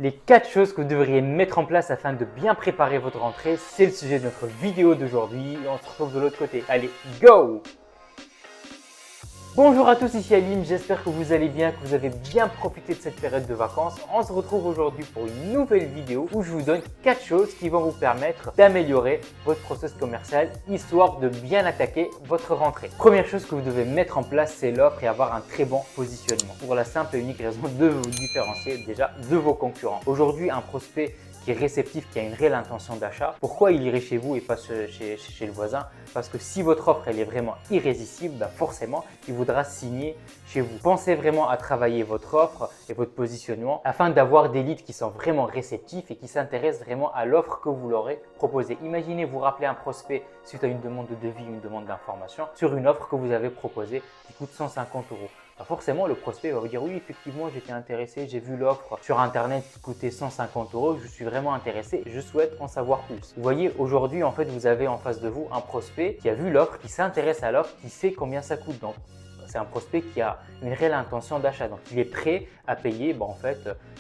Les 4 choses que vous devriez mettre en place afin de bien préparer votre rentrée, c'est le sujet de notre vidéo d'aujourd'hui. On se retrouve de l'autre côté. Allez, go! Bonjour à tous, ici Alim, j'espère que vous allez bien, que vous avez bien profité de cette période de vacances. On se retrouve aujourd'hui pour une nouvelle vidéo où je vous donne 4 choses qui vont vous permettre d'améliorer votre process commercial, histoire de bien attaquer votre rentrée. Première chose que vous devez mettre en place, c'est l'offre et avoir un très bon positionnement. Pour la simple et unique raison de vous différencier déjà de vos concurrents. Aujourd'hui, un prospect qui est réceptif, qui a une réelle intention d'achat, pourquoi il irait chez vous et pas chez le voisin? Parce que si votre offre elle est vraiment irrésistible, bah forcément, il voudra signer chez vous. Pensez vraiment à travailler votre offre et votre positionnement afin d'avoir des leads qui sont vraiment réceptifs et qui s'intéressent vraiment à l'offre que vous leur proposée. Imaginez vous rappeler un prospect suite à une demande de devis, une demande d'information sur une offre que vous avez proposée qui coûte 150 €. Forcément, le prospect va vous dire oui, effectivement, j'étais intéressé, j'ai vu l'offre sur Internet qui coûtait 150 €, je suis vraiment intéressé, je souhaite en savoir plus. Vous voyez, aujourd'hui, en fait, vous avez en face de vous un prospect qui a vu l'offre, qui s'intéresse à l'offre, qui sait combien ça coûte. Donc, c'est un prospect qui a une réelle intention d'achat. Donc, il est prêt à payer,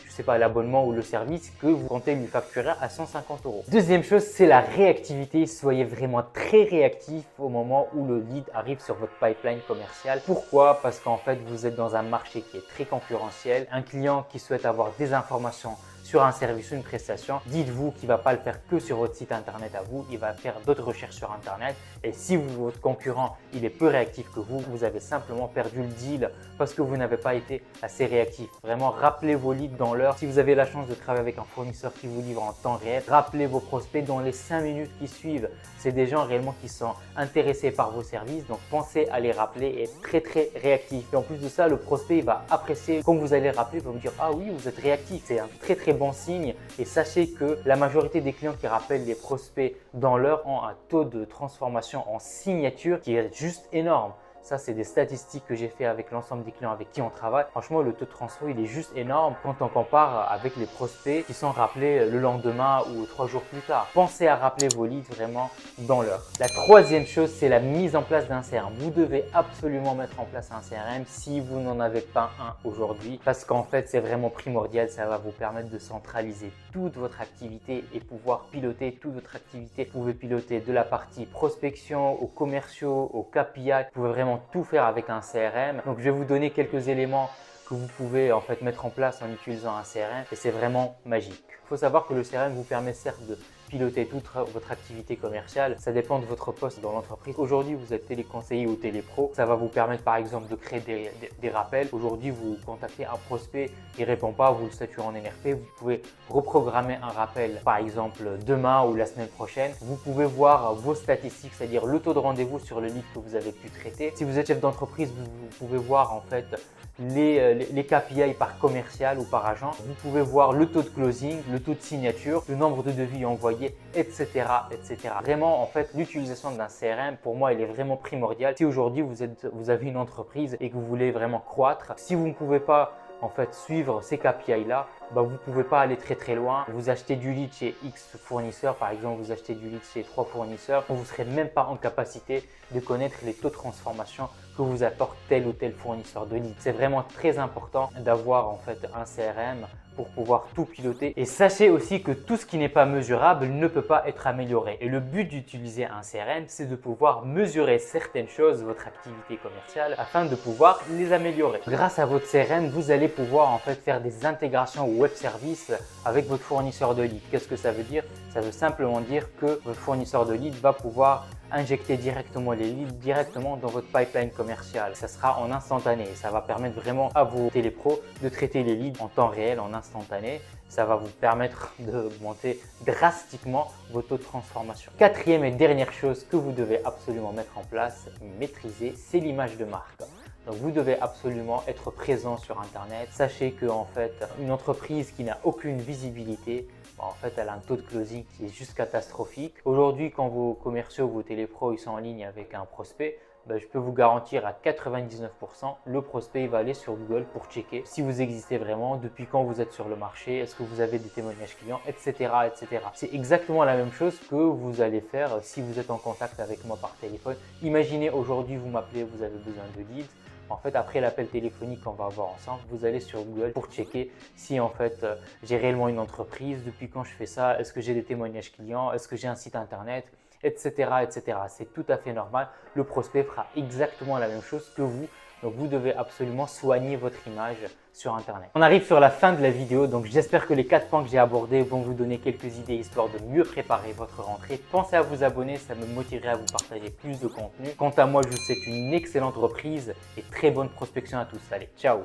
je sais pas, l'abonnement ou le service que vous comptez lui facturer à 150 €. Deuxième chose, c'est la réactivité. Soyez vraiment très réactif au moment où le lead arrive sur votre pipeline commercial. Pourquoi? Parce qu'en fait, vous êtes dans un marché qui est très concurrentiel. Un client qui souhaite avoir des informations sur un service ou une prestation, dites-vous qu'il ne va pas le faire que sur votre site internet à vous, il va faire d'autres recherches sur internet et si votre concurrent il est peu réactif que vous avez simplement perdu le deal parce que vous n'avez pas été assez réactif. Vraiment, rappelez vos leads dans l'heure. Si vous avez la chance de travailler avec un fournisseur qui vous livre en temps réel, rappelez vos prospects dans les 5 minutes qui suivent. C'est des gens réellement qui sont intéressés par vos services, donc pensez à les rappeler et être très très réactif. Et en plus de ça, le prospect il va apprécier quand vous allez rappeler, il va vous dire ah oui, vous êtes réactif. C'est un très très bon signe et sachez que la majorité des clients qui rappellent les prospects dans l'heure ont un taux de transformation en signature qui est juste énorme. Ça, c'est des statistiques que j'ai fait avec l'ensemble des clients avec qui on travaille. Franchement, le taux de transfert, il est juste énorme quand on compare avec les prospects qui sont rappelés le lendemain ou 3 jours plus tard. Pensez à rappeler vos leads vraiment dans l'heure. La troisième chose, c'est la mise en place d'un CRM. Vous devez absolument mettre en place un CRM si vous n'en avez pas un aujourd'hui parce qu'en fait, c'est vraiment primordial. Ça va vous permettre de centraliser toute votre activité et pouvoir piloter toute votre activité. Vous pouvez piloter de la partie prospection aux commerciaux, aux KPI. Vous pouvez vraiment tout faire avec un CRM. Donc, je vais vous donner quelques éléments que vous pouvez en fait mettre en place en utilisant un CRM et c'est vraiment magique. Il faut savoir que le CRM vous permet certes de piloter toute votre activité commerciale. Ça dépend de votre poste dans l'entreprise. Aujourd'hui, vous êtes téléconseiller ou télépro. Ça va vous permettre par exemple de créer des rappels. Aujourd'hui, vous contactez un prospect, il ne répond pas, vous le saturez en NRP. Vous pouvez reprogrammer un rappel par exemple demain ou la semaine prochaine. Vous pouvez voir vos statistiques, c'est-à-dire le taux de rendez-vous sur le lead que vous avez pu traiter. Si vous êtes chef d'entreprise, vous pouvez voir en fait les KPI par commercial ou par agent. Vous pouvez voir le taux de closing, le taux de signature, le nombre de devis envoyés, etc., etc. Vraiment, en fait, l'utilisation d'un CRM, pour moi, elle est vraiment primordiale. Si aujourd'hui, vous avez une entreprise et que vous voulez vraiment croître, si vous ne pouvez pas en fait suivre ces KPI-là, vous ne pouvez pas aller très très loin. Vous achetez du lead chez X fournisseurs, par exemple, vous achetez du lead chez 3 fournisseurs, vous ne serez même pas en capacité de connaître les taux de transformation que vous apporte tel ou tel fournisseur de lead. C'est vraiment très important d'avoir en fait un CRM pour pouvoir tout piloter. Et sachez aussi que tout ce qui n'est pas mesurable ne peut pas être amélioré. Et le but d'utiliser un CRM, c'est de pouvoir mesurer certaines choses, votre activité commerciale, afin de pouvoir les améliorer. Grâce à votre CRM, vous allez pouvoir en fait faire des intégrations web services avec votre fournisseur de lead. Qu'est-ce que ça veut dire? Ça veut simplement dire que votre fournisseur de lead va pouvoir injecter directement les leads directement dans votre pipeline commercial. Ça sera en instantané. Ça va permettre vraiment à vos télépros de traiter les leads en temps réel, en instantané. Ça va vous permettre d'augmenter drastiquement vos taux de transformation. Quatrième et dernière chose que vous devez absolument mettre en place, maîtriser, c'est l'image de marque. Donc, vous devez absolument être présent sur Internet. Sachez qu'en fait, une entreprise qui n'a aucune visibilité, en fait, elle a un taux de closing qui est juste catastrophique. Aujourd'hui, quand vos commerciaux, vos télépros, ils sont en ligne avec un prospect, je peux vous garantir à 99%, le prospect il va aller sur Google pour checker si vous existez vraiment, depuis quand vous êtes sur le marché, est-ce que vous avez des témoignages clients, etc. etc. C'est exactement la même chose que vous allez faire si vous êtes en contact avec moi par téléphone. Imaginez aujourd'hui, vous m'appelez, vous avez besoin de leads. En fait, après l'appel téléphonique qu'on va avoir ensemble, vous allez sur Google pour checker si en fait j'ai réellement une entreprise, depuis quand je fais ça, est-ce que j'ai des témoignages clients, est-ce que j'ai un site internet, etc. etc. C'est tout à fait normal. Le prospect fera exactement la même chose que vous. Donc, vous devez absolument soigner votre image sur Internet. On arrive sur la fin de la vidéo, donc j'espère que les 4 points que j'ai abordés vont vous donner quelques idées histoire de mieux préparer votre rentrée. Pensez à vous abonner, ça me motiverait à vous partager plus de contenu. Quant à moi, je vous souhaite une excellente reprise et très bonne prospection à tous. Allez, ciao!